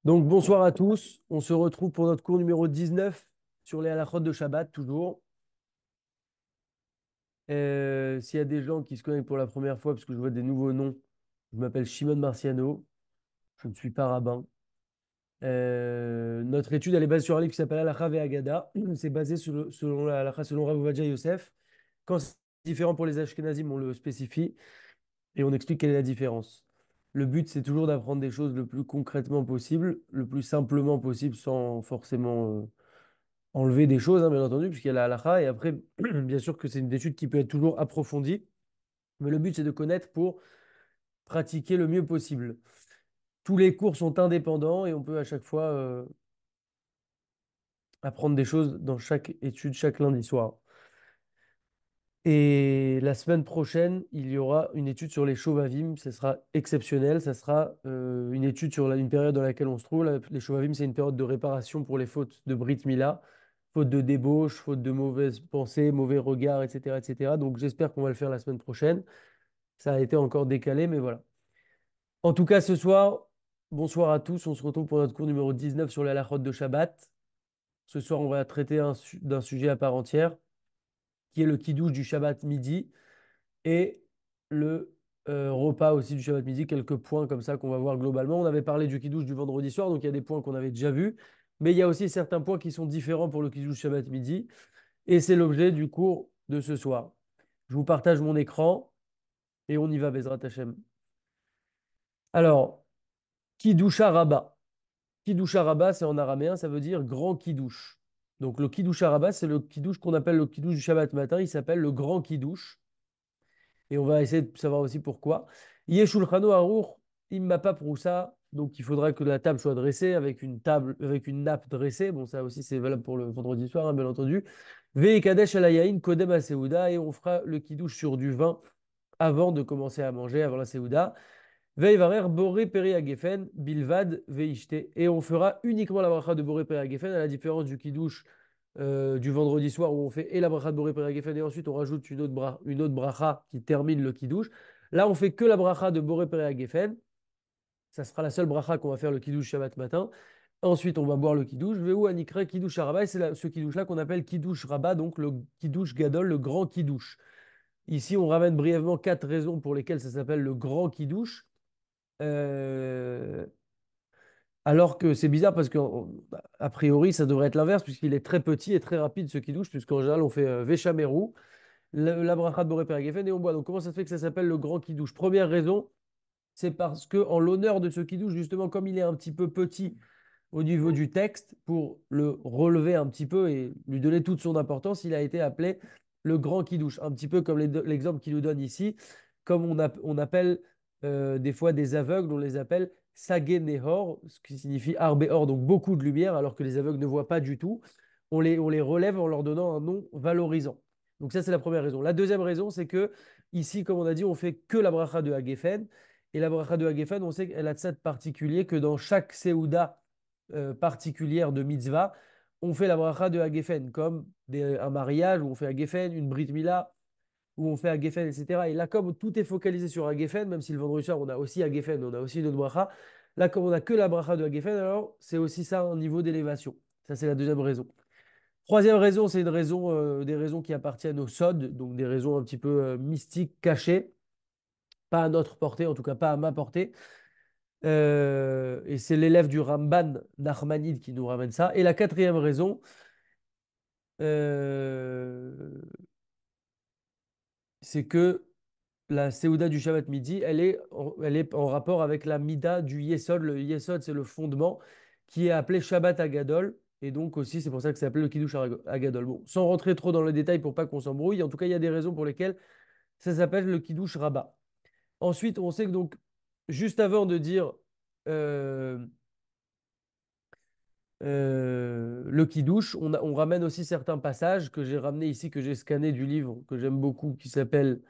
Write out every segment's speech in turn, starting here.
Donc bonsoir à tous, on se retrouve pour notre cours numéro 19 sur les halachot de Shabbat toujours. S'il y a des gens qui se connectent pour la première fois, parce que je vois des nouveaux noms, je m'appelle Shimon Marciano, je ne suis pas rabbin. Notre étude elle est basée sur un livre qui s'appelle Halacha Ve'Agada. C'est basé selon la halacha, selon Rav Ovadia Yosef. Quand c'est différent pour les Ashkenazim, on le spécifie et on explique quelle est la différence. Le but, c'est toujours d'apprendre des choses le plus concrètement possible, le plus simplement possible, sans forcément enlever des choses, hein, bien entendu, puisqu'il y a la halakha. Et après, bien sûr que c'est une étude qui peut être toujours approfondie. Mais le but, c'est de connaître pour pratiquer le mieux possible. Tous les cours sont indépendants et on peut à chaque fois apprendre des choses dans chaque étude, chaque lundi soir. Et la semaine prochaine, il y aura une étude sur les Shovavim. Ce sera exceptionnel. Ça sera une étude sur une période dans laquelle on se trouve. Les Shovavim, c'est une période de réparation pour les fautes de Brit Mila, faute de débauche, faute de mauvaises pensées, mauvais regards, etc., etc. Donc j'espère qu'on va le faire la semaine prochaine. Ça a été encore décalé, mais voilà. En tout cas, ce soir, bonsoir à tous. On se retrouve pour notre cours numéro 19 sur la halachot de Shabbat. Ce soir, on va traiter d'un sujet à part entière, qui est le kiddush du Shabbat midi et le repas aussi du Shabbat midi, quelques points comme ça qu'on va voir globalement. On avait parlé du kiddush du vendredi soir, donc il y a des points qu'on avait déjà vus, mais il y a aussi certains points qui sont différents pour le kiddush Shabbat midi, et c'est l'objet du cours de ce soir. Je vous partage mon écran et on y va, Bezrat Hashem. Alors, Kiddusha Rabba. Kiddusha Rabba, c'est en araméen, ça veut dire grand kiddush. Donc le Kiddusha Rabba, c'est le kiddush qu'on appelle le kiddush du Shabbat matin, il s'appelle le grand kiddush. Et on va essayer de savoir aussi pourquoi. Yeshulchano Aruch Immapa Proussa. Donc il faudra que la table soit dressée avec une table, avec une nappe dressée. Bon, ça aussi c'est valable pour le vendredi soir, hein, bien entendu. Ve'ekadesh alayain kodem aseuda. Et on fera le kidouche sur du vin avant de commencer à manger, avant la seuda. Ve'ivarer boré peri agefen bilvad veishte. Et on fera uniquement la bracha de boré peri agefen, à la différence du kidouche du vendredi soir où on fait et la bracha de boré peri agefen et ensuite on rajoute une autre bracha qui termine le kidouche. Là, on fait que la bracha de boré peri agefen. Ça sera la seule bracha qu'on va faire le kidouche Shabbat matin. Ensuite, on va boire le kidouche. Veu anikra kidouche araba. Et c'est ce kidouche-là qu'on appelle kidouche rabat, donc le kidouche gadol, le grand kidouche. Ici, on ramène brièvement quatre raisons pour lesquelles ça s'appelle le grand kidouche. Euh, Alors que c'est bizarre parce qu'a priori, ça devrait être l'inverse, puisqu'il est très petit et très rapide, ce kidouche, puisqu'en général, on fait Veshameru, la bracha de Boré Père Geffen, et on boit. Donc, comment ça se fait que ça s'appelle le grand kidouche? Première raison, c'est parce que en l'honneur de ce kidouche, justement, comme il est un petit peu petit au niveau du texte, pour le relever un petit peu et lui donner toute son importance, il a été appelé le grand kidouche. Un petit peu comme l'exemple qu'il nous donne ici, comme on appelle des fois des aveugles, on les appelle sagé nehor, ce qui signifie arbéor, donc beaucoup de lumière, alors que les aveugles ne voient pas du tout. On les relève en leur donnant un nom valorisant. Donc ça, c'est la première raison. La deuxième raison, c'est que ici, comme on a dit, on fait que la bracha de Hagefen. Et la bracha de Hagefen, on sait qu'elle a de ça de particulier que dans chaque Séouda particulière de mitzvah, on fait la bracha de Hagefen, comme un mariage où on fait Hagefen, une Brit Mila où on fait Hagefen, etc. Et là, comme tout est focalisé sur Hagefen, même si le vendredi soir, on a aussi Hagefen, on a aussi une autre bracha, là, comme on n'a que la bracha de Hagefen, alors c'est aussi ça un niveau d'élévation. Ça, c'est la deuxième raison. Troisième raison, c'est des raisons qui appartiennent au Sod, donc des raisons un petit peu mystiques, cachées, pas à notre portée, en tout cas pas à ma portée. Et c'est l'élève du Ramban, Nachmanide, qui nous ramène ça. Et la quatrième raison, euh, c'est que la Séouda du Shabbat midi, elle est en rapport avec la Mida du Yesod. Le Yesod, c'est le fondement qui est appelé Shabbat Agadol. Et donc aussi, c'est pour ça que c'est appelé le Kiddush Agadol. Bon, sans rentrer trop dans le détail pour pas qu'on s'embrouille, en tout cas, il y a des raisons pour lesquelles ça s'appelle le Kiddush Rabbah. Ensuite, on sait que donc, juste avant de dire euh, le Kiddush, on ramène aussi certains passages que j'ai ramenés ici, que j'ai scannés du livre que j'aime beaucoup, qui s'appelle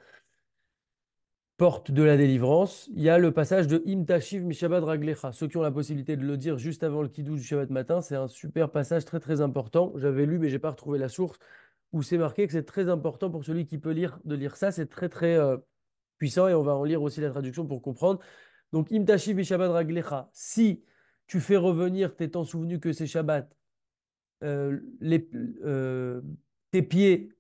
Porte de la délivrance. Il y a le passage de Im Tashiv Mishabad Raglecha. Ceux qui ont la possibilité de le dire juste avant le Kiddush du Shabbat matin, c'est un super passage très très important. J'avais lu, mais j'ai pas retrouvé la source, où c'est marqué que c'est très important pour celui qui peut lire de lire ça. C'est très très puissant et on va en lire aussi la traduction pour comprendre. Donc, Im Tashiv Mishabad Raglecha. Si tu fais revenir, t'étant souvenu que c'est Shabbat, euh, les, euh, tes pieds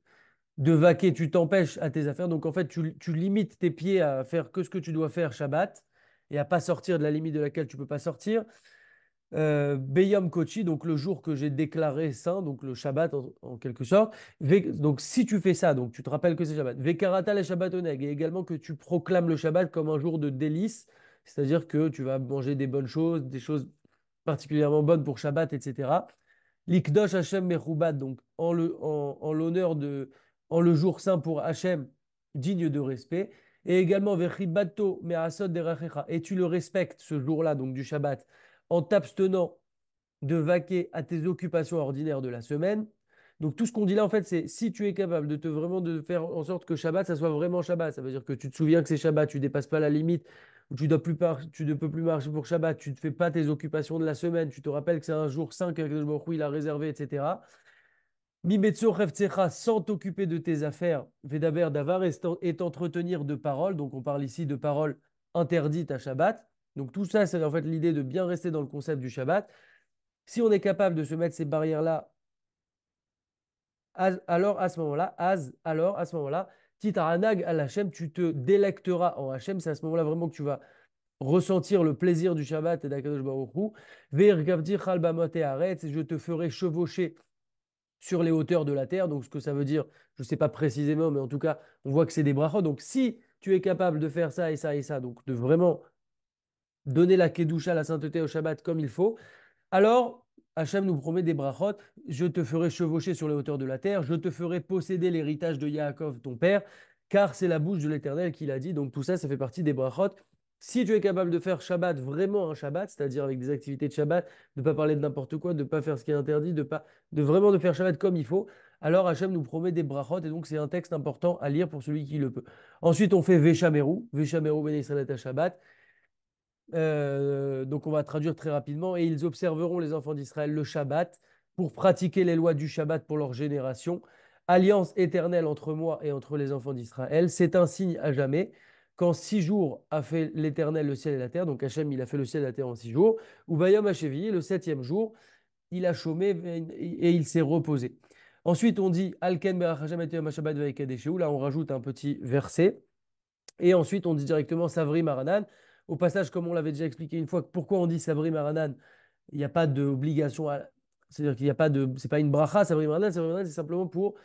de vaquer, tu t'empêches à tes affaires. Donc en fait, tu limites tes pieds à faire que ce que tu dois faire Shabbat et à pas sortir de la limite de laquelle tu peux pas sortir. Beyom Kochi, donc le jour que j'ai déclaré saint, donc le Shabbat en quelque sorte. Donc si tu fais ça, donc tu te rappelles que c'est Shabbat. Vekarata le Shabbat oneg, et également que tu proclames le Shabbat comme un jour de délice, c'est-à-dire que tu vas manger des bonnes choses, des choses particulièrement bonnes pour Shabbat, etc. L'Ikdosh Hashem Mechubad, donc en l'honneur en le jour saint pour Hashem, digne de respect. Et également Vechibato Me'asod Derachecha, et tu le respectes ce jour-là, donc du Shabbat, en t'abstenant de vaquer à tes occupations ordinaires de la semaine. Donc tout ce qu'on dit là, en fait, c'est si tu es capable vraiment de faire en sorte que Shabbat, ça soit vraiment Shabbat. Ça veut dire que tu te souviens que c'est Shabbat, tu dépasses pas la limite, où tu ne peux plus marcher pour Shabbat, tu ne fais pas tes occupations de la semaine, tu te rappelles que c'est un jour saint que le Baruch Hu, il a réservé, etc. Mibetso Revtsecha, sans t'occuper de tes affaires, Vedaber Davar, et t'entretenir de paroles. Donc on parle ici de paroles interdites à Shabbat. Donc tout ça, c'est en fait l'idée de bien rester dans le concept du Shabbat. Si on est capable de se mettre ces barrières-là, alors à ce moment-là, alors à ce moment-là, Titaranag al Hachem, tu te délecteras en Hachem. C'est à ce moment-là vraiment que tu vas ressentir le plaisir du Shabbat et d'Akadosh Baruch Hu. Ve'irgavdi chal bamot haaretz, et je te ferai chevaucher sur les hauteurs de la terre. Donc ce que ça veut dire, je ne sais pas précisément, mais en tout cas, on voit que c'est des brachot. Donc si tu es capable de faire ça et ça et ça, donc de vraiment donner la kedusha, la sainteté au Shabbat comme il faut, alors, Hachem nous promet des brachot. Je te ferai chevaucher sur les hauteurs de la terre. Je te ferai posséder l'héritage de Yaakov, ton père, car c'est la bouche de l'Éternel qui l'a dit. Donc tout ça, ça fait partie des brachot. Si tu es capable de faire Shabbat, vraiment un Shabbat, c'est-à-dire avec des activités de Shabbat, de ne pas parler de n'importe quoi, de ne pas faire ce qui est interdit, de vraiment de faire Shabbat comme il faut, alors Hachem nous promet des brachot. Et donc c'est un texte important à lire pour celui qui le peut. Ensuite, on fait Veshameru, Veshameru ben Israël Shabbat. Donc on va traduire très rapidement. Et ils observeront, les enfants d'Israël, le Shabbat pour pratiquer les lois du Shabbat pour leur génération. Alliance éternelle entre moi et entre les enfants d'Israël. C'est un signe à jamais. Qu'en 6 jours a fait l'Éternel le ciel et la terre. Donc Hachem, il a fait le ciel et la terre en 6 jours. Ou Bayom Hachevi, le septième jour, il a chômé et il s'est reposé. Ensuite, on dit Alken Berach Hashem et Yom Shabbat ve'ekadesheu. Là, on rajoute un petit verset. Et ensuite, on dit directement Savri Maranan. Au passage, comme on l'avait déjà expliqué une fois, pourquoi on dit Savri Maranan? Il n'y a pas d'obligation C'est-à-dire qu'il n'y a pas de. C'est pas une bracha, Savri Maranan. Savri Maranan, c'est simplement pour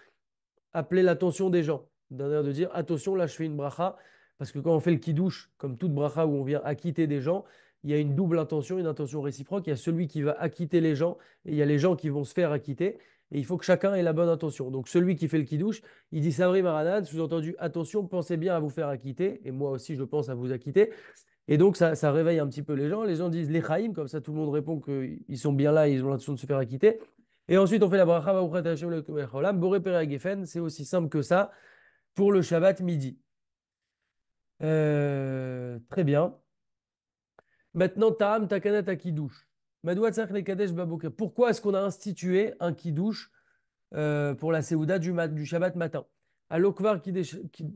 appeler l'attention des gens. D'un air de dire attention, là je fais une bracha, parce que quand on fait le kiddush, comme toute bracha où on vient acquitter des gens, il y a une double intention, une intention réciproque. Il y a celui qui va acquitter les gens et il y a les gens qui vont se faire acquitter. Et il faut que chacun ait la bonne intention. Donc celui qui fait le kiddush, il dit Sabri Maranad, sous-entendu attention, pensez bien à vous faire acquitter. Et moi aussi, je pense à vous acquitter. Et donc ça réveille un petit peu les gens. Les gens disent les Chaim, comme ça tout le monde répond qu'ils sont bien là, ils ont l'intention de se faire acquitter. Et ensuite, on fait la bracha, Baruch Hashem le'olam haolam, Boré Pere Geffen. C'est aussi simple que ça pour le Shabbat midi. Très bien. Maintenant, Ta'am Takana Takidouche. Madouat Tzarech le Kadesh Baboker. Pourquoi est-ce qu'on a institué un kidouche pour la Séouda du Shabbat matin? Alokvar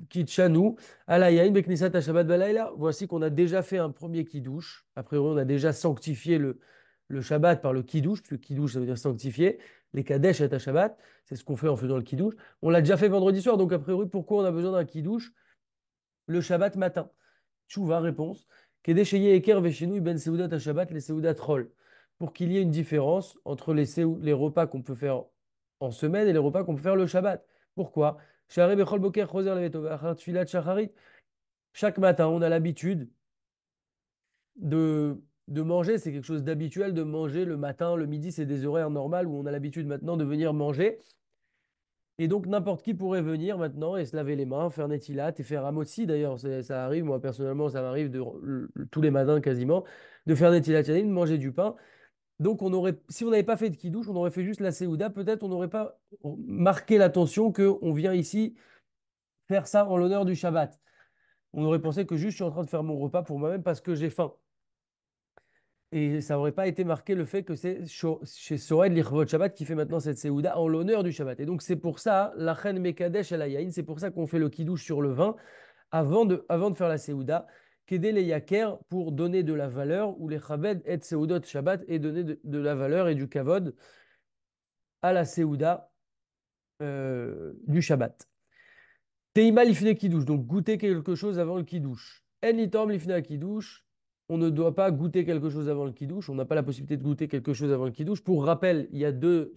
Kitchanu, Alayain Beknisat Shabbat Balayla. Voici qu'on a déjà fait un premier kidouche. A priori, on a déjà sanctifié le Shabbat par le kidouche, parce que kidouche, ça veut dire sanctifier. Les Kadesh et Shabbat, c'est ce qu'on fait en faisant le kidouche. On l'a déjà fait vendredi soir, donc a priori, pourquoi on a besoin d'un kidouche le Shabbat matin? Tchouva, réponse. Kedesheye Eker Veshinou Ben Seudat à Shabbat, les Seudat Roll. Pour qu'il y ait une différence entre les repas qu'on peut faire en semaine et les repas qu'on peut faire le Shabbat. Pourquoi? Shari Bechol Boker Choser Levetov, Achar Tfilat Shacharit. Chaque matin, on a l'habitude de manger. C'est quelque chose d'habituel de manger le matin, le midi, c'est des horaires normales où on a l'habitude maintenant de venir manger. Et donc, n'importe qui pourrait venir maintenant et se laver les mains, faire Netilat et faire Amotsi. D'ailleurs, ça arrive, moi personnellement, ça m'arrive tous les matins quasiment, de faire Netilat Yadayim, de manger du pain. Donc, si on n'avait pas fait de kidouche, on aurait fait juste la Séouda, peut-être on n'aurait pas marqué l'attention qu'on vient ici faire ça en l'honneur du Shabbat. On aurait pensé que juste je suis en train de faire mon repas pour moi-même parce que j'ai faim. Et ça n'aurait pas été marqué le fait que c'est chez Sored l'Irvot Shabbat qui fait maintenant cette Séouda en l'honneur du Shabbat. Et donc c'est pour ça, la reine Mekadesh à la Yaïn, c'est pour ça qu'on fait le kidouche sur le vin avant de faire la Séouda, Kedé les yaker pour donner de la valeur, ou les chabed et seudot Shabbat et donner de la valeur et du kavod à la seuda du Shabbat. Teima lifne kiddush, donc goûter quelque chose avant le kiddush. En litorm lifne kiddush, on ne doit pas goûter quelque chose avant le kiddush, on n'a pas la possibilité de goûter quelque chose avant le kiddush. Pour rappel, il y a deux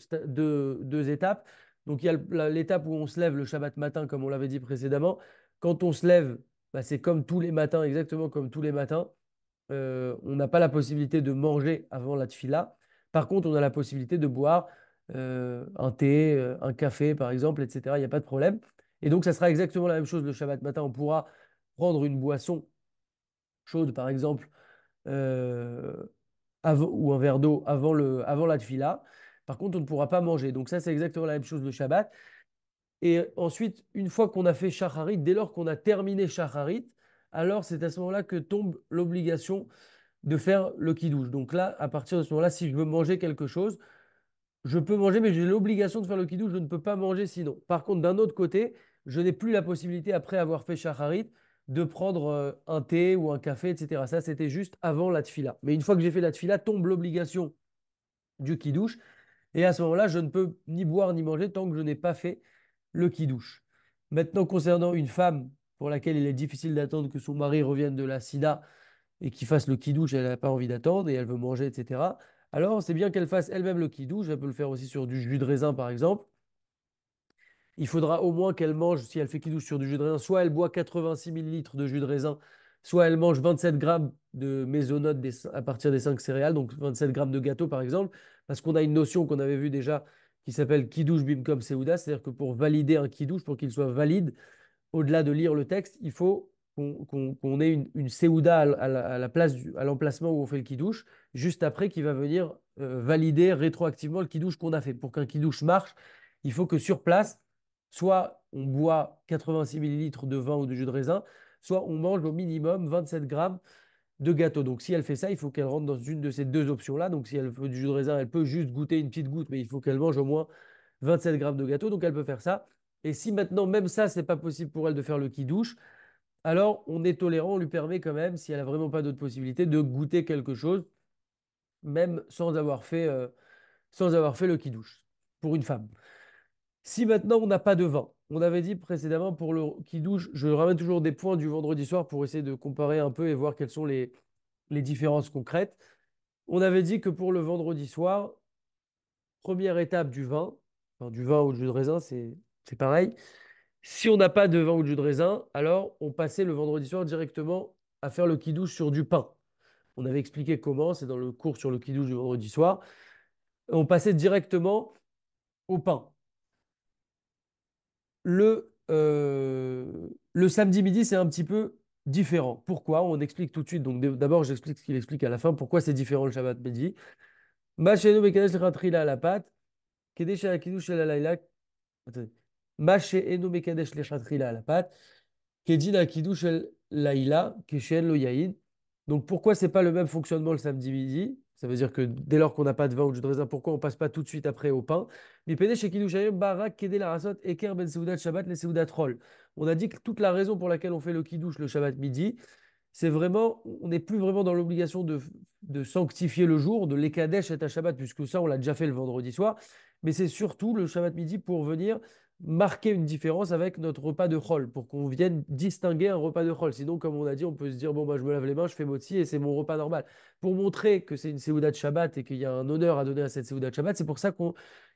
étapes. Donc il y a l'étape où on se lève le Shabbat matin, comme on l'avait dit précédemment. Quand on se lève, bah, c'est comme tous les matins, exactement comme tous les matins. On n'a pas la possibilité de manger avant la tfila. Par contre, on a la possibilité de boire un thé, un café, par exemple, etc. Il n'y a pas de problème. Et donc, ça sera exactement la même chose le Shabbat matin. On pourra prendre une boisson chaude, par exemple, euh, ou un verre d'eau avant la tfila. Par contre, on ne pourra pas manger. Donc, ça, c'est exactement la même chose le Shabbat. Et ensuite, une fois qu'on a fait Shacharit, dès lors qu'on a terminé Shacharit, alors c'est à ce moment-là que tombe l'obligation de faire le kiddush. Donc là, à partir de ce moment-là, si je veux manger quelque chose, je peux manger, mais j'ai l'obligation de faire le kiddush, je ne peux pas manger sinon. Par contre, d'un autre côté, je n'ai plus la possibilité, après avoir fait shacharit, de prendre un thé ou un café, etc. Ça, c'était juste avant la tfila. Mais une fois que j'ai fait la tfila, tombe l'obligation du kiddush. Et à ce moment-là, je ne peux ni boire ni manger tant que je n'ai pas fait le kiddush. Maintenant, concernant une femme pour laquelle il est difficile d'attendre que son mari revienne de la sida, et qu'il fasse le kidouche, elle n'a pas envie d'attendre et elle veut manger, etc. Alors, c'est bien qu'elle fasse elle-même le kidouche. Elle peut le faire aussi sur du jus de raisin, par exemple. Il faudra au moins qu'elle mange, si elle fait kidouche sur du jus de raisin, soit elle boit 86 millilitres de jus de raisin, soit elle mange 27 grammes de mésonotes à partir des 5 céréales, donc 27 grammes de gâteau, par exemple, parce qu'on a une notion qu'on avait vue déjà qui s'appelle kidouche bimkom seouda, c'est-à-dire que pour valider un kidouche, pour qu'il soit valide, au-delà de lire le texte, il faut qu'on ait une séouda à la place à l'emplacement où on fait le kidouche, juste après qui va venir valider rétroactivement le kidouche qu'on a fait. Pour qu'un kidouche marche, il faut que sur place, soit on boit 86 millilitres de vin ou de jus de raisin, soit on mange au minimum 27 grammes de gâteau. Donc si elle fait ça, il faut qu'elle rentre dans une de ces deux options-là. Donc si elle veut du jus de raisin, elle peut juste goûter une petite goutte, mais il faut qu'elle mange au moins 27 grammes de gâteau. Donc elle peut faire ça. Et si maintenant, même ça, c'est pas possible pour elle de faire le qui-douche, alors on est tolérant, on lui permet quand même, si elle a vraiment pas d'autre possibilité, de goûter quelque chose, même sans avoir fait le qui-douche, pour une femme. Si maintenant on n'a pas de vin, on avait dit précédemment pour le qui-douche, je ramène toujours des points du vendredi soir pour essayer de comparer un peu et voir quelles sont les différences concrètes. On avait dit que pour le vendredi soir, première étape du vin, enfin, du vin ou du jus de raisin, c'est pareil. Si on n'a pas de vin ou de jus de raisin, alors on passait le vendredi soir directement à faire le kidouche sur du pain. On avait expliqué comment, c'est dans le cours sur le kidouche du vendredi soir. On passait directement au pain. Le samedi midi, c'est un petit peu différent. Pourquoi? On explique tout de suite. Donc d'abord, j'explique ce qu'il explique à la fin. Pourquoi c'est différent le Shabbat midi? Machenu mekadesh lechatchila à la pâte, kedesh à la kidouche à la laila. Attendez. Machenu mekadesh lechatchila à la pâte. Kedin Akidouche El Laïla, Keshen Lo Yaïd. Donc pourquoi c'est pas le même fonctionnement le samedi midi? Ça veut dire que dès lors qu'on n'a pas de vin ou de jus de raisin, pourquoi on passe pas tout de suite après au pain? Mais Pene chez Kiddush Hayom, Barak, Kede la Rasot, Eker Ben Seudat Shabbat, les Seudat Roll. On a dit que toute la raison pour laquelle on fait le Kiddush le Shabbat midi, c'est vraiment, on n'est plus vraiment dans l'obligation de sanctifier le jour, de l'Ekadesh et à Shabbat, puisque ça, on l'a déjà fait le vendredi soir. Mais c'est surtout le Shabbat midi pour venir marquer une différence avec notre repas de Chol, pour qu'on vienne distinguer un repas de Chol. Sinon, comme on a dit, on peut se dire, bon, bah, je me lave les mains, je fais motzi et c'est mon repas normal. Pour montrer que c'est une Séouda de Shabbat et qu'il y a un honneur à donner à cette Séouda de Shabbat, c'est pour ça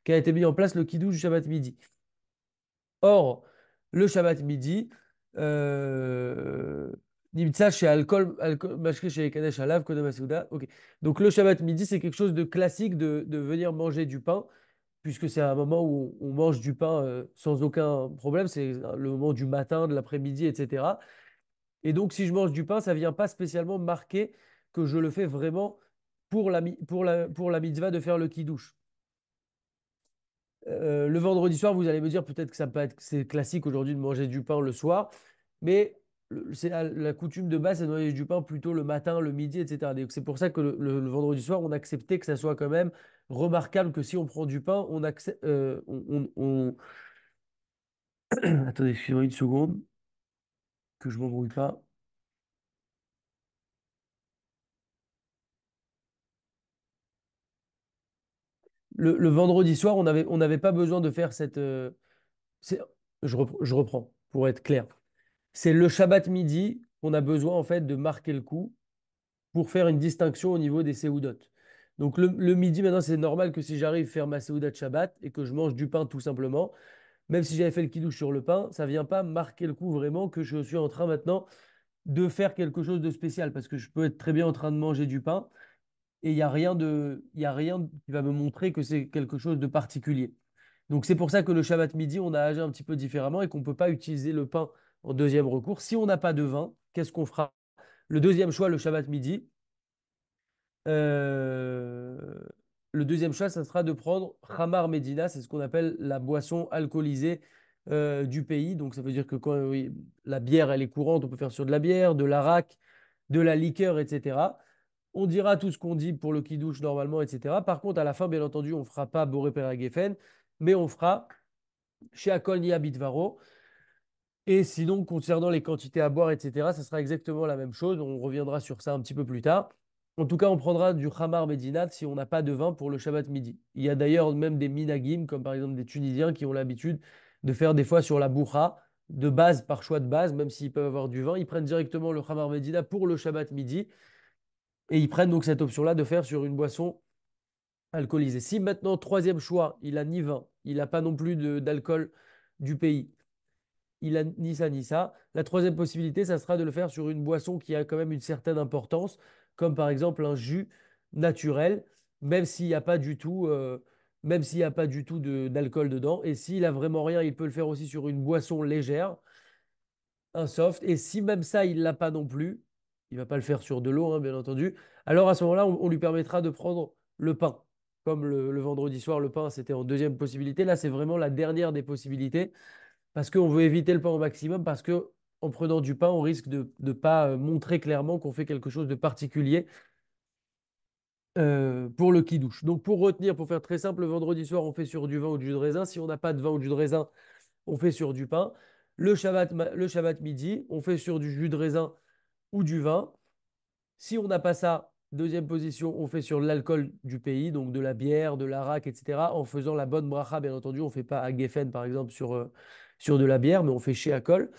qu'a été mis en place le Kiddush du Shabbat midi. Or, le Shabbat midi, Nimtza chez Mashke chez Kadesh Alav, Kodem Asouda. Ok. Donc, le Shabbat midi, c'est quelque chose de classique de venir manger du pain, puisque c'est un moment où on mange du pain sans aucun problème. C'est le moment du matin, de l'après-midi, etc. Et donc, si je mange du pain, ça ne vient pas spécialement marquer que je le fais vraiment pour la mitzvah de faire le kiddush. Le vendredi soir, vous allez me dire peut-être que ça peut être c'est classique aujourd'hui de manger du pain le soir, mais c'est la coutume de base, c'est de manger du pain plutôt le matin, le midi, etc. Donc c'est pour ça que le vendredi soir, on acceptait que ça soit quand même remarquable que si on prend du pain, on accepte, attendez, excusez-moi une seconde, que je m'embrouille pas. le vendredi soir, on n'avait pas besoin de faire cette. C'est- je reprends pour être clair. C'est le Shabbat midi qu'on a besoin en fait de marquer le coup pour faire une distinction au niveau des séoudotes. Donc le midi, maintenant, c'est normal que si j'arrive à faire ma séouda de Shabbat et que je mange du pain tout simplement, même si j'avais fait le kidouche sur le pain, ça ne vient pas marquer le coup vraiment que je suis en train maintenant de faire quelque chose de spécial parce que je peux être très bien en train de manger du pain et il y a rien qui va me montrer que c'est quelque chose de particulier. Donc c'est pour ça que le Shabbat midi, on a agi un petit peu différemment et qu'on ne peut pas utiliser le pain en deuxième recours. Si on n'a pas de vin, qu'est-ce qu'on fera? Le deuxième choix, le Shabbat midi, euh, le deuxième choix, ça sera de prendre Khamar Medina, c'est ce qu'on appelle la boisson alcoolisée du pays. Donc ça veut dire que quand oui, la bière, elle est courante, on peut faire sur de la bière, de l'arak, de la liqueur, etc. On dira tout ce qu'on dit pour le kidouche normalement, etc. Par contre, à la fin, bien entendu, on ne fera pas Boré Peragefen, mais on fera chez Akol Nia Bitvaro. Et sinon, concernant les quantités à boire, etc., ça sera exactement la même chose. On reviendra sur ça un petit peu plus tard. En tout cas, on prendra du Khamar Medinat si on n'a pas de vin pour le Shabbat midi. Il y a d'ailleurs même des minagim, comme par exemple des Tunisiens, qui ont l'habitude de faire des fois sur la bourra, de base, par choix de base, même s'ils peuvent avoir du vin, ils prennent directement le Khamar Medina pour le Shabbat midi. Et ils prennent donc cette option-là de faire sur une boisson alcoolisée. Si maintenant, troisième choix, il a ni vin, il n'a pas non plus d'alcool du pays, il a ni ça ni ça. La troisième possibilité, ça sera de le faire sur une boisson qui a quand même une certaine importance, comme par exemple un jus naturel, même s'il n'y a pas du tout, même s'il n'y a pas du tout d'alcool dedans. Et s'il a vraiment rien, il peut le faire aussi sur une boisson légère, un soft. Et si même ça, il l'a pas non plus, il va pas le faire sur de l'eau, hein, bien entendu. Alors à ce moment-là, on lui permettra de prendre le pain. Comme le vendredi soir, le pain, c'était en deuxième possibilité. Là, c'est vraiment la dernière des possibilités parce qu'on veut éviter le pain au maximum, parce que en prenant du pain, on risque de ne pas montrer clairement qu'on fait quelque chose de particulier pour le kidouche. Donc pour retenir, pour faire très simple, le vendredi soir, on fait sur du vin ou du jus de raisin. Si on n'a pas de vin ou de jus de raisin, on fait sur du pain. Le Shabbat midi, on fait sur du jus de raisin ou du vin. Si on n'a pas ça, deuxième position, on fait sur l'alcool du pays, donc de la bière, de l'arak, etc. En faisant la bonne bracha, bien entendu. On ne fait pas à Geffen, par exemple, sur de la bière, mais on fait chez Akol.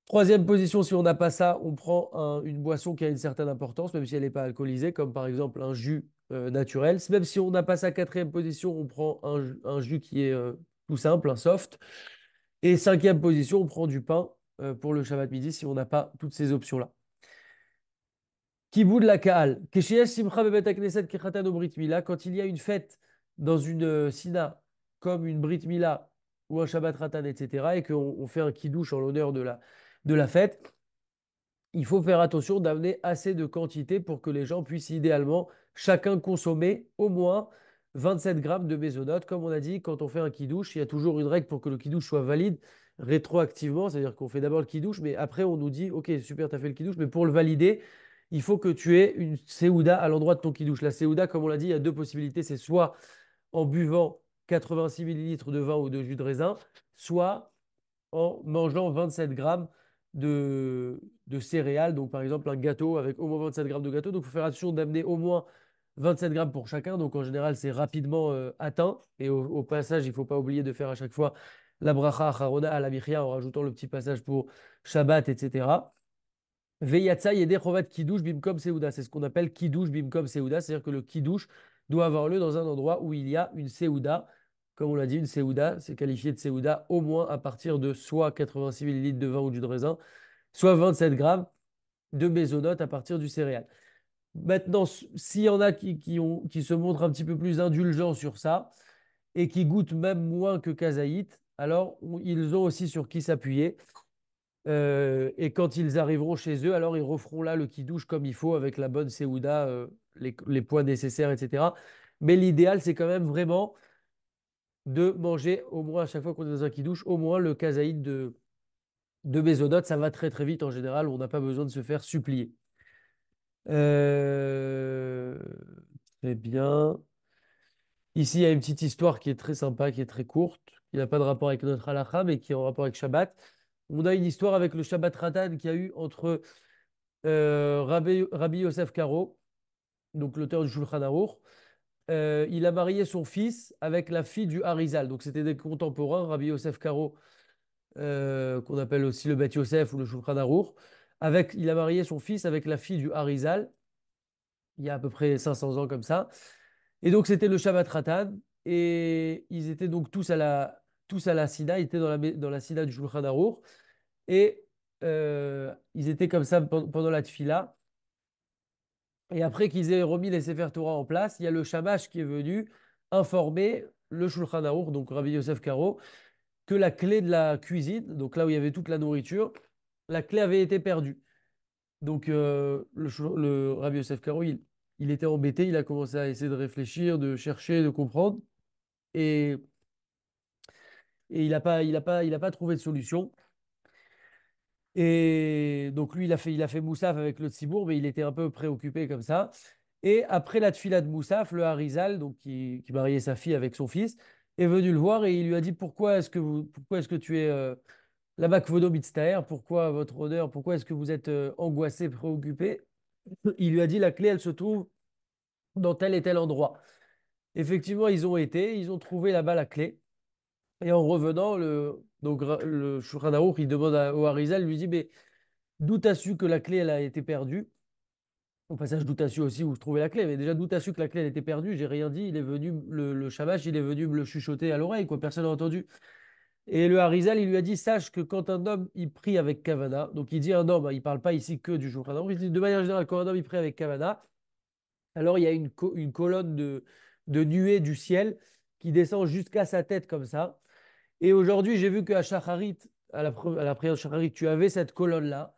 Troisième position, si on n'a pas ça, on prend une boisson qui a une certaine importance, même si elle n'est pas alcoolisée, comme par exemple un jus naturel. Même si on n'a pas ça, quatrième position, on prend un jus qui est tout simple, un soft. Et cinquième position, on prend du pain pour le Shabbat midi si on n'a pas toutes ces options-là. Kiboud la Kaal. Kesheyesh Simcha Bebet Knesset Kechatan au Brit Mila. Quand il y a une fête dans une sina, comme une Brit Mila ou un Shabbat Ratan, etc., et qu'on fait un kidouche en l'honneur de la fête, il faut faire attention d'amener assez de quantité pour que les gens puissent idéalement chacun consommer au moins 27 grammes de mésonotes. Comme on a dit, quand on fait un kidouche, il y a toujours une règle pour que le kidouche soit valide rétroactivement. C'est-à-dire qu'on fait d'abord le kidouche, mais après on nous dit, OK, super, tu as fait le kidouche, mais pour le valider, il faut que tu aies une séouda à l'endroit de ton kidouche. La séouda, comme on l'a dit, il y a deux possibilités. C'est soit en buvant 86 millilitres de vin ou de jus de raisin, soit en mangeant 27 grammes de céréales. Donc, par exemple, un gâteau avec au moins 27 grammes de gâteau. Donc, il faut faire attention d'amener au moins 27 grammes pour chacun. Donc, en général, c'est rapidement atteint. Et au passage, il ne faut pas oublier de faire à chaque fois la bracha acharona à la michia en rajoutant le petit passage pour Shabbat, etc. Veyatsa yeder chovat kiddush bimkom seuda. C'est ce qu'on appelle kiddush bimkom seuda. C'est-à-dire que le kiddush doit avoir lieu dans un endroit où il y a une seuda. Comme on l'a dit, une seuda, c'est qualifié de seuda au moins à partir de soit 86 millilitres de vin ou de jus de raisin, soit 27 grammes de mésonotes à partir du céréal. Maintenant, s'il y en a qui se montrent un petit peu plus indulgents sur ça et qui goûtent même moins que Kazaït, alors ils ont aussi sur qui s'appuyer. Et quand ils arriveront chez eux, alors ils referont là le kidouche comme il faut avec la bonne seouda, les poids nécessaires, etc. Mais l'idéal, c'est quand même vraiment de manger au moins à chaque fois qu'on est dans un kidouche, au moins le kazaïd de mésonotes. Ça va très très vite en général, on n'a pas besoin de se faire supplier. Euh, Très bien. Ici, il y a une petite histoire qui est très sympa, qui est très courte, qui n'a pas de rapport avec notre halakha, mais qui est en rapport avec Shabbat. On a une histoire avec le Shabbat Ratan qu'il y a eu entre Rabbi Yosef Karo, donc l'auteur du Shulchan Aruch, il a marié son fils avec la fille du Harizal. Donc c'était des contemporains, Rabbi Yosef Karo, qu'on appelle aussi le Beth Yosef ou le Shulchan Aruch. Il a marié son fils avec la fille du Harizal, il y a à peu près 500 ans comme ça. Et donc c'était le Shabbat Ratan. Et ils étaient donc tous à la Sida, ils étaient dans la Sida du Shulchan Aruch. Et ils étaient comme ça pendant la Tfila. Et après qu'ils aient remis les Sefer Torah en place, il y a le Shamash qui est venu informer le Shulchan Aruch, donc Rabbi Yosef Karo, que la clé de la cuisine, donc là où il y avait toute la nourriture, la clé avait été perdue. Donc le Rabbi Yosef Karo, il était embêté, il a commencé à essayer de réfléchir, de chercher, de comprendre, et, et il a pas trouvé de solution. Et donc lui, il a fait Moussaf avec le Tzibour, mais il était un peu préoccupé comme ça. Et après la tfila de Moussaf, le Harizal, donc qui mariait sa fille avec son fils, est venu le voir et il lui a dit pourquoi est-ce que tu es là-bas Kvodo Mitztaher, pourquoi votre honneur, pourquoi est-ce que vous êtes angoissé, préoccupé? Il lui a dit la clé, elle se trouve dans tel et tel endroit. Effectivement, ils ont trouvé là-bas la clé. Et en revenant, le Shulchan Aruch, il demande au Harizal, il lui dit, mais d'où t'as su que la clé, elle a été perdue? Au passage, d'où t'as su aussi où se trouvait la clé. Mais déjà, d'où t'as su que la clé, elle était perdue? J'ai rien dit. Il est venu, le Shamash, il est venu me le chuchoter à l'oreille, quoi. Personne n'a entendu. Et le Harizal, il lui a dit, sache que quand un homme, il prie avec Kavana, donc il dit un homme, hein, il parle pas ici que du Shulchan Aruch, il dit de manière générale, quand un homme, il prie avec Kavana, alors il y a une colonne de nuées du ciel qui descend jusqu'à sa tête comme ça. Et aujourd'hui, j'ai vu qu'à Shacharit, à la prière de Shacharit, tu avais cette colonne-là.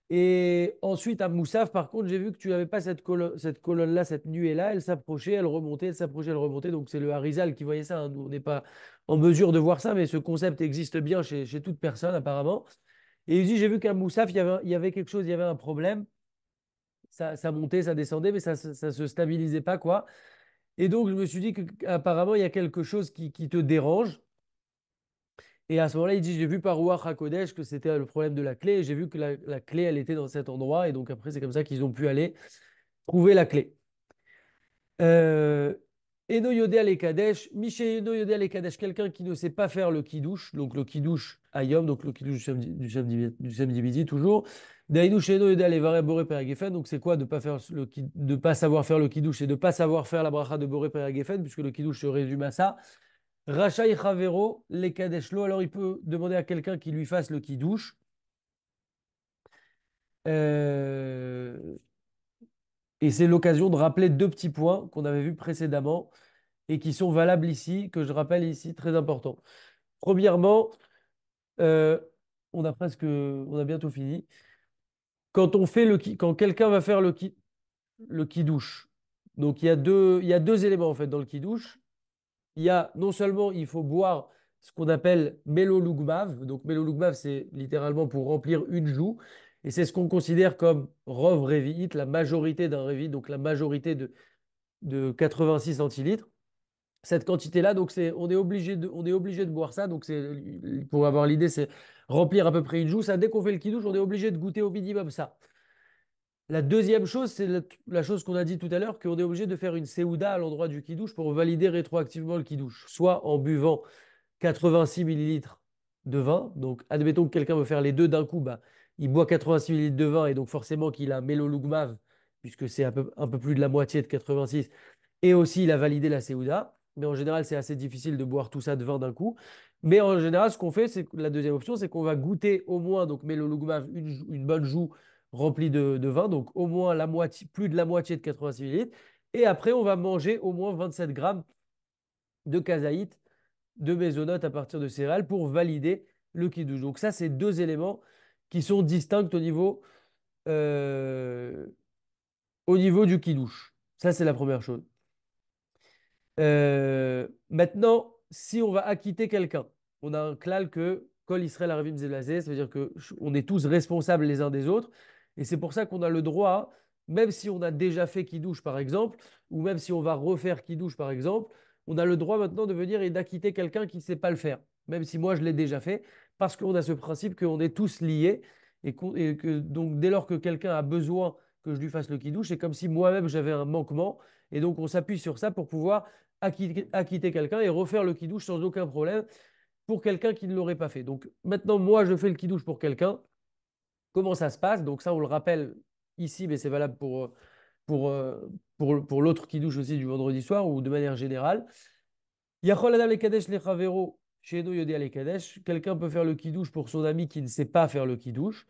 Et ensuite, à Moussaf, par contre, j'ai vu que tu n'avais pas cette colonne-là, cette nuée-là. Elle s'approchait, elle remontait, elle s'approchait, elle remontait. Donc, c'est le Harizal qui voyait ça, hein. Nous, on n'est pas en mesure de voir ça, mais ce concept existe bien chez toute personne, apparemment. Et il dit, j'ai vu qu'à Moussaf, il y avait quelque chose, il y avait un problème. Ça montait, ça descendait, mais ça se stabilisait pas, quoi. Et donc, je me suis dit qu'apparemment, il y a quelque chose qui te dérange. Et à ce moment-là, il dit, j'ai vu par Ruach HaKodesh que c'était le problème de la clé. Et j'ai vu que la clé, elle était dans cet endroit. Et donc après, c'est comme ça qu'ils ont pu aller trouver la clé. Euh, Eno Yodé Ale Kadesh, Miché Eno Yodé Ale Kadesh, quelqu'un qui ne sait pas faire le kiddush, donc le kiddush Ayom, donc le kiddush du samedi midi toujours. Dainu Sheno Yodé Ale Vare Boré Père Geffen, donc c'est quoi de pas faire de pas savoir faire le kiddush et de pas savoir faire la bracha de Boré Père Geffen, puisque le kiddush se résume à ça. Rachaï Chavero, les Kadeshlo, alors il peut demander à quelqu'un qui lui fasse le kiddush. Euh, et c'est l'occasion de rappeler deux petits points qu'on avait vus précédemment et qui sont valables ici, que je rappelle ici, très important. Premièrement, euh, on a bientôt fini. Quand quelqu'un va faire le kiddush, donc il y a deux éléments en fait dans le kiddush. Il y a non seulement il faut boire ce qu'on appelle melolugmav, donc melolugmav c'est littéralement pour remplir une joue, et c'est ce qu'on considère comme rov revi'it, la majorité d'un revi'it, donc la majorité de 86 centilitres. Cette quantité-là, donc on est obligé de boire ça, donc pour avoir l'idée, c'est remplir à peu près une joue. Ça, dès qu'on fait le kidouche, on est obligé de goûter au minimum ça. La deuxième chose, c'est la chose qu'on a dit tout à l'heure, qu'on est obligé de faire une séouda à l'endroit du kidouche pour valider rétroactivement le kidouche, soit en buvant 86 millilitres de vin. Donc, admettons que quelqu'un veut faire les deux d'un coup, bah, il boit 86 millilitres de vin et donc forcément qu'il a Mélolugmav, puisque c'est un peu plus de la moitié de 86, et aussi il a validé la Séouda. Mais en général, c'est assez difficile de boire tout ça de vin d'un coup. Mais en général, ce qu'on fait, c'est que la deuxième option, c'est qu'on va goûter au moins, donc Mélolugmav, une bonne joue remplie de vin, donc au moins la moitié, plus de la moitié de 86 millilitres. Et après, on va manger au moins 27 grammes de kazaït de mésonotes à partir de céréales pour valider le kiddush. Donc ça, c'est deux éléments qui sont distincts euh, au niveau du kiddush. Ça, c'est la première chose. Maintenant, si on va acquitter quelqu'un, on a un klal que Kol Israël Arvim Zelazé, ça veut dire que on est tous responsables les uns des autres, et c'est pour ça qu'on a le droit, même si on a déjà fait Kiddush par exemple, ou même si on va refaire Kiddush par exemple, on a le droit maintenant de venir et d'acquitter quelqu'un qui ne sait pas le faire, même si moi je l'ai déjà fait, parce qu'on a ce principe qu'on est tous liés, et que donc dès lors que quelqu'un a besoin que je lui fasse le Kiddush, c'est comme si moi-même j'avais un manquement Et donc, on s'appuie sur ça pour pouvoir acquitter quelqu'un et refaire le kidouche sans aucun problème pour quelqu'un qui ne l'aurait pas fait. Donc, maintenant, moi, je fais le kidouche pour quelqu'un. Comment ça se passe? Donc, ça, on le rappelle ici, mais c'est valable pour, euh, pour l'autre kidouche aussi du vendredi soir ou de manière générale. Yachol Adam le Kadesh le Chavero, chez nous, Yodé le Kadesh. Quelqu'un peut faire le kidouche pour son ami qui ne sait pas faire le kidouche.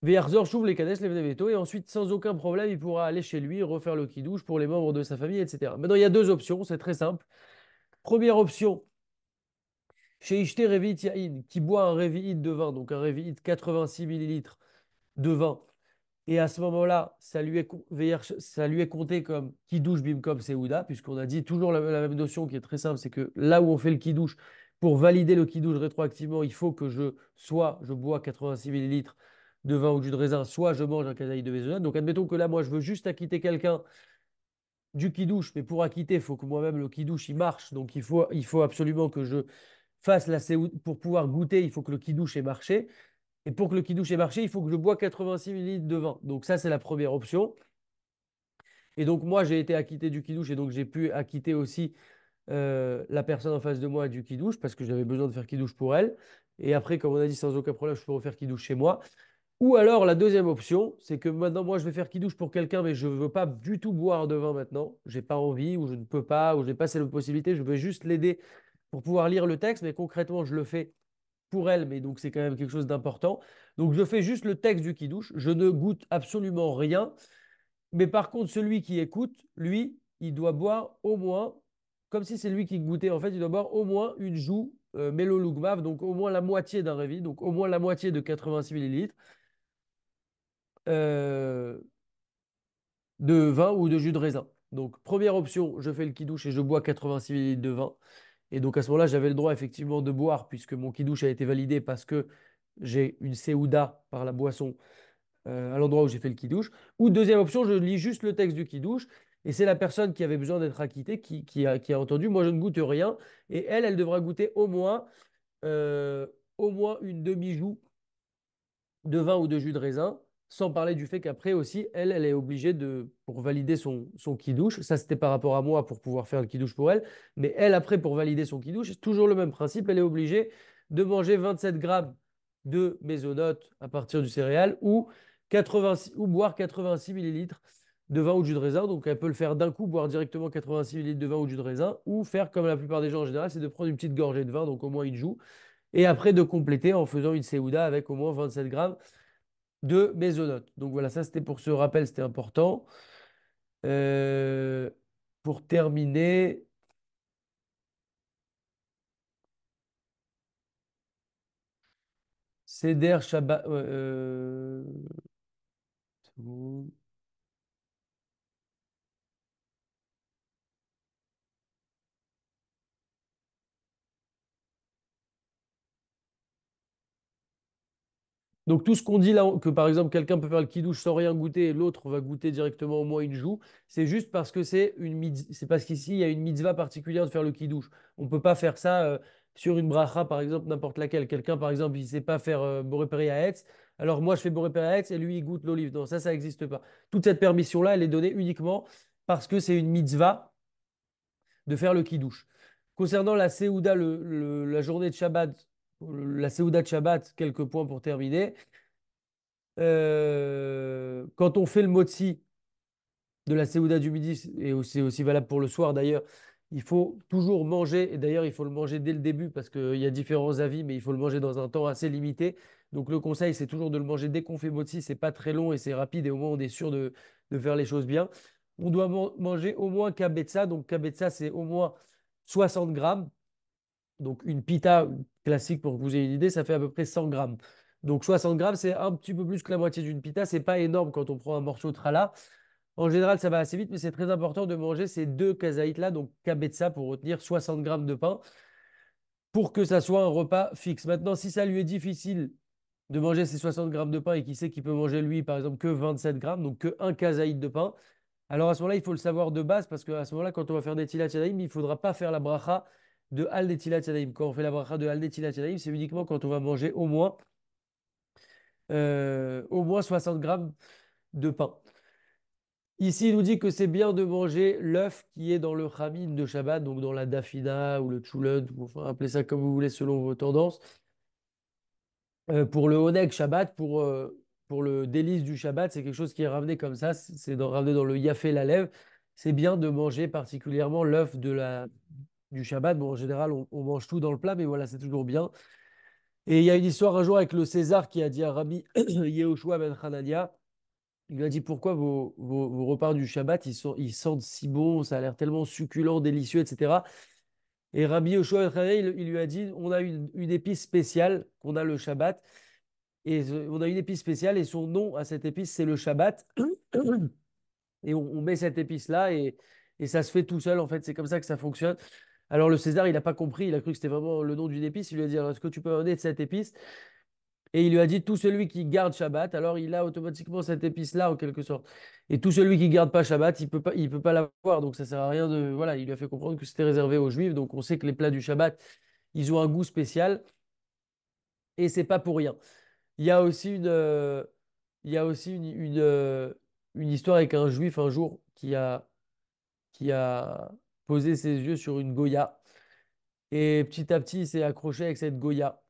Veyarzor Chouv les Kadesh le Veneveto. Et ensuite, sans aucun problème, il pourra aller chez lui, refaire le kidouche pour les membres de sa famille, etc. Maintenant, il y a deux options, c'est très simple. Première option, chez Ishte Revit Yahin, qui boit un Revit de vin, donc un Revit 86 millilitres de vin. Et à ce moment-là, ça lui est compté comme Kiddush Bimkom Seouda, puisqu'on a dit toujours la même notion qui est très simple, c'est que là où on fait le Kiddush, pour valider le Kiddush rétroactivement, il faut que je bois 86 millilitres de vin ou de jus de raisin, soit je mange un kazaï de maisonnade. Donc admettons que là, moi, je veux juste acquitter quelqu'un du Kiddush, mais pour acquitter, il faut que moi-même, le Kiddush, il marche. Donc il faut absolument que je fasse la Seouda. Pour pouvoir goûter, il faut que le Kiddush ait marché. Et pour que le kidouche ait marché, il faut que je bois 86 millilitres de vin. Donc ça, c'est la première option. Et donc moi, j'ai été acquitté du kidouche et donc j'ai pu acquitter aussi la personne en face de moi du kidouche parce que j'avais besoin de faire kidouche pour elle. Et après, comme on a dit, sans aucun problème, je peux refaire kidouche chez moi. Ou alors, la deuxième option, c'est que maintenant, moi, je vais faire kidouche pour quelqu'un, mais je ne veux pas du tout boire de vin maintenant. J'ai pas envie, ou je ne peux pas, ou je n'ai pas cette possibilité. Je veux juste l'aider pour pouvoir lire le texte, mais concrètement, je le fais pour elle, mais donc c'est quand même quelque chose d'important. Donc je fais juste le texte du kidouche, je ne goûte absolument rien, mais par contre celui qui écoute, lui, il doit boire au moins, comme si c'est lui qui goûtait en fait, il doit boire au moins une joue Melo Lugmav, donc au moins la moitié d'un révi, donc au moins la moitié de 86 millilitres euh, de vin ou de jus de raisin. Donc première option, je fais le kidouche et je bois 86 millilitres de vin. Et donc à ce moment-là, j'avais le droit effectivement de boire puisque mon kidouche a été validé parce que j'ai une Seouda par la boisson à l'endroit où j'ai fait le kidouche. Ou deuxième option, je lis juste le texte du kidouche et c'est la personne qui avait besoin d'être acquittée qui a entendu. Moi, je ne goûte rien et elle devra goûter euh, au moins une demi-joue de vin ou de jus de raisin, sans parler du fait qu'après aussi, elle est obligée de, pour valider son kidouche, ça c'était par rapport à moi pour pouvoir faire le kidouche pour elle, mais elle après pour valider son kidouche, c'est toujours le même principe, elle est obligée de manger 27 grammes de mésonote à partir du céréal ou, 86, ou boire 86 millilitres de vin ou de jus de raisin. Donc elle peut le faire d'un coup, boire directement 86 millilitres de vin ou de jus de raisin, ou faire comme la plupart des gens en général, c'est de prendre une petite gorgée de vin, donc au moins une joue, et après de compléter en faisant une seouda avec au moins 27 grammes de mésonotes. Donc voilà, ça c'était pour ce rappel, c'était important. Euh, pour terminer, Seder Shabbat. C'est bon. Donc tout ce qu'on dit là, que par exemple quelqu'un peut faire le kidouche sans rien goûter et l'autre va goûter directement au moins une joue, c'est juste parce que c'est parce qu'ici il y a une mitzvah particulière de faire le kidouche. On ne peut pas faire ça sur une bracha par exemple n'importe laquelle. Quelqu'un par exemple il ne sait pas faire Boré Peri Haetz, alors moi je fais Boré Peri Haetz et lui il goûte l'olive. Non, ça n'existe pas. Toute cette permission-là, elle est donnée uniquement parce que c'est une mitzvah de faire le kidouche. Concernant la Séouda, la journée de Shabbat, la Séouda de Shabbat, quelques points pour terminer. Quand on fait le motzi de la Séouda du midi, et c'est aussi valable pour le soir d'ailleurs, il faut toujours manger, et d'ailleurs il faut le manger dès le début parce qu'il y a différents avis, mais il faut le manger dans un temps assez limité. Donc le conseil, c'est toujours de le manger dès qu'on fait motzi, c'est pas très long et c'est rapide et au moins on est sûr de faire les choses bien. On doit manger au moins kabetza, donc kabetza c'est au moins 60 grammes. Donc une pita classique, pour que vous ayez une idée, ça fait à peu près 100 grammes. Donc 60 grammes, c'est un petit peu plus que la moitié d'une pita. C'est pas énorme quand on prend un morceau de challah. En général, ça va assez vite, mais c'est très important de manger ces deux kazaïts-là, donc kabetza, pour retenir 60 grammes de pain, pour que ça soit un repas fixe. Maintenant, si ça lui est difficile de manger ces 60 grammes de pain et qu'il sait qu'il peut manger, lui, par exemple, que 27 grammes, donc que un kazaït de pain, alors à ce moment-là, il faut le savoir de base parce qu'à ce moment-là, quand on va faire des tilat yadayim, il ne faudra pas faire la bracha de Al des tilat yadayim. Quand on fait la bracha de Al des tilat yadayim, c'est uniquement quand on va manger au moins 60 grammes de pain. Ici, il nous dit que c'est bien de manger l'œuf qui est dans le chamin de Shabbat, donc dans la dafina ou le tchoulen, ou enfin, appelez ça comme vous voulez selon vos tendances. Pour le oneg Shabbat, pour le délice du Shabbat, c'est quelque chose qui est ramené comme ça, ramené dans le yafé la lèvre. C'est bien de manger particulièrement l'œuf du Shabbat. Bon, en général, on mange tout dans le plat, mais voilà, c'est toujours bien. Et il y a une histoire un jour avec le César qui a dit à Rabbi Yehoshua ben Hanania, il lui a dit pourquoi vos repas du Shabbat, ils sentent si bon, ça a l'air tellement succulent, délicieux, etc. Et Rabbi Yehoshua ben Hanania, il lui a dit, on a une épice spéciale qu'on a le Shabbat. Et on a une épice spéciale et son nom à cette épice, c'est le Shabbat. Et on met cette épice-là et ça se fait tout seul. En fait, c'est comme ça que ça fonctionne. Alors le César, il n'a pas compris. Il a cru que c'était vraiment le nom d'une épice. Il lui a dit, alors, est-ce que tu peux donner de cette épice? Et il lui a dit, tout celui qui garde Shabbat, alors il a automatiquement cette épice-là en quelque sorte. Et tout celui qui garde pas Shabbat, il peut pas l'avoir. Donc ça sert à rien de... Voilà, il lui a fait comprendre que c'était réservé aux Juifs. Donc on sait que les plats du Shabbat, ils ont un goût spécial et c'est pas pour rien. Il y a aussi il y a aussi une histoire avec un juif un jour qui a posé ses yeux sur une Goya. Et petit à petit, il s'est accroché avec cette Goya.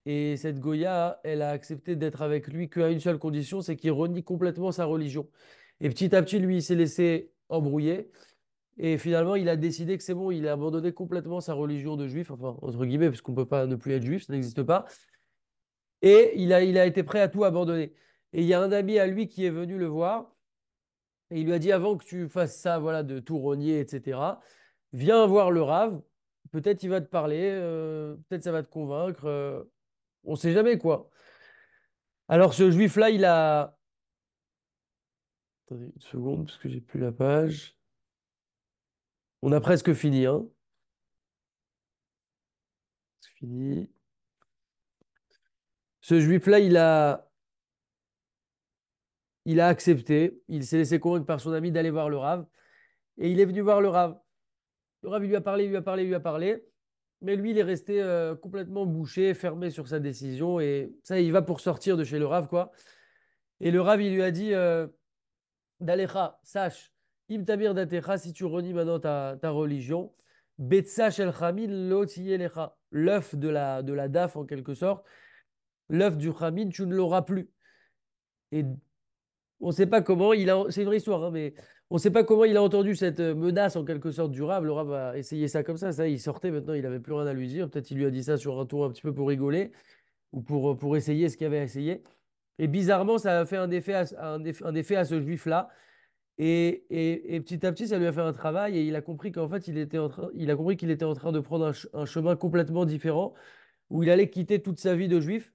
Et cette Goya, elle a accepté d'être avec lui qu'à une seule condition, c'est qu'il renie complètement sa religion. Et petit à petit, lui, il s'est laissé embrouiller. Et finalement, il a décidé que c'est bon, il a abandonné complètement sa religion de juif, enfin, entre guillemets, parce qu'on ne peut pas ne plus être juif, ça n'existe pas. Et il a été prêt à tout abandonner. Et il y a un ami à lui qui est venu le voir et il lui a dit avant que tu fasses ça, voilà, de tout renier, etc., viens voir le Rave. Peut-être il va te parler, peut-être ça va te convaincre. On sait jamais quoi. Alors ce juif-là, il a. Attendez une seconde parce que j'ai plus la page. On a presque fini, hein. C'est fini. Ce juif-là, il a accepté. Il s'est laissé convaincre par son ami d'aller voir le Rave. Et il est venu voir le Rave. Le Rav, il lui a parlé, il lui a parlé, il lui a parlé. Mais lui, il est resté complètement bouché, fermé sur sa décision. Et ça, il va pour sortir de chez le Rav, quoi. Et le Rav, il lui a dit D'Alecha, sache, Im Tamir Datecha, si tu renies maintenant ta religion, Betsa Shel Chamin lo lecha. L'œuf de la daf, en quelque sorte, l'œuf du Chamin, tu ne l'auras plus. Et on ne sait pas comment c'est une vraie histoire, hein, mais on ne sait pas comment il a entendu cette menace en quelque sorte du Rav. Le Rav a essayé ça comme ça, il sortait maintenant, il n'avait plus rien à lui dire. Peut-être il lui a dit ça sur un ton un petit peu pour rigoler ou pour essayer ce qu'il avait essayé. Et bizarrement, ça a fait un effet à ce juif-là. Et petit à petit, ça lui a fait un travail et il a compris qu'en fait, il a compris qu'il était en train de prendre un chemin complètement différent où il allait quitter toute sa vie de juif.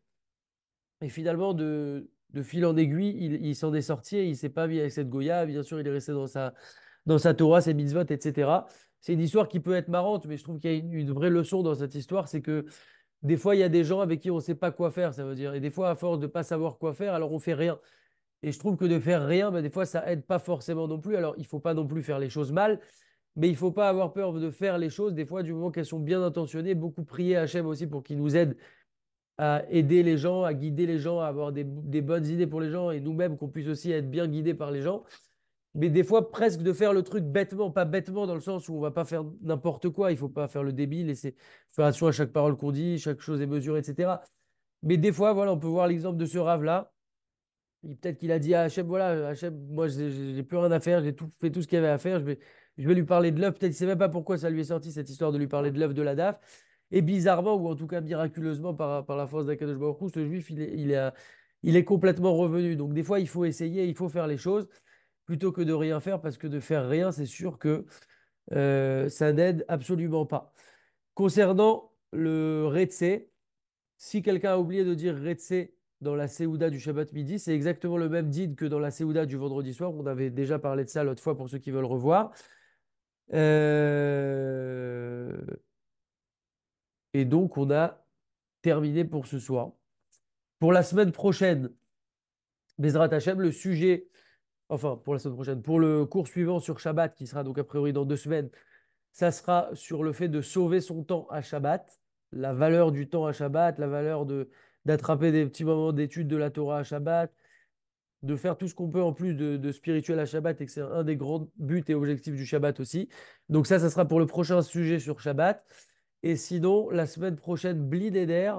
Et finalement, de fil en aiguille, il s'en est sorti et il s'est pas mis avec cette Goya. Bien sûr, il est resté dans sa Torah, ses mitzvot, etc. C'est une histoire qui peut être marrante, mais je trouve qu'il y a une vraie leçon dans cette histoire, c'est que des fois, il y a des gens avec qui on ne sait pas quoi faire, ça veut dire. Et des fois, à force de ne pas savoir quoi faire, alors on fait rien. Et je trouve que de faire rien, ben, des fois, ça aide pas forcément non plus. Alors, il faut pas non plus faire les choses mal, mais il faut pas avoir peur de faire les choses, des fois, du moment qu'elles sont bien intentionnées. Beaucoup prier à Hachem aussi pour qu'il nous aide à aider les gens, à guider les gens, à avoir des bonnes idées pour les gens et nous-mêmes qu'on puisse aussi être bien guidés par les gens. Mais des fois, presque de faire le truc bêtement, pas bêtement dans le sens où on va pas faire n'importe quoi, il faut pas faire le débile et c'est faire attention à chaque parole qu'on dit, chaque chose est mesurée, etc. Mais des fois, voilà, on peut voir l'exemple de ce rave-là. Peut-être qu'il a dit à Hachem, voilà, Hachem, moi, j'ai plus rien à faire, j'ai tout fait tout ce qu'il y avait à faire, je vais lui parler de l'œuf. Peut-être qu'il ne sait même pas pourquoi ça lui est sorti, cette histoire de lui parler de l'œuf de la DAF. Et bizarrement, ou en tout cas miraculeusement, par la force d'Akadosh Baruch Hu, ce juif, il est complètement revenu. Donc, des fois, il faut essayer, il faut faire les choses plutôt que de rien faire, parce que de faire rien, c'est sûr que ça n'aide absolument pas. Concernant le Retse, si quelqu'un a oublié de dire Retse dans la Séouda du Shabbat midi, c'est exactement le même did que dans la Séouda du vendredi soir. On avait déjà parlé de ça l'autre fois pour ceux qui veulent revoir. Euh, Et donc, on a terminé pour ce soir. Pour la semaine prochaine, Bezrat Hashem, le sujet, enfin, pour la semaine prochaine, pour le cours suivant sur Shabbat, qui sera donc a priori dans 2 semaines, ça sera sur le fait de sauver son temps à Shabbat, la valeur du temps à Shabbat, la valeur d'attraper des petits moments d'étude de la Torah à Shabbat, de faire tout ce qu'on peut en plus de spirituel à Shabbat et que c'est un des grands buts et objectifs du Shabbat aussi. Donc ça sera pour le prochain sujet sur Shabbat. Et sinon, la semaine prochaine, Bli Neder,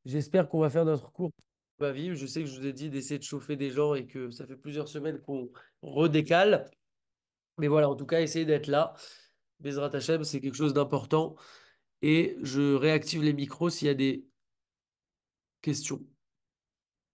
j'espère qu'on va faire notre cours va vivre. Je sais que je vous ai dit d'essayer de chauffer des gens et que ça fait plusieurs semaines qu'on redécale. Mais voilà, en tout cas, essayez d'être là. Bezrat Hashem, c'est quelque chose d'important. Et je réactive les micros s'il y a des questions.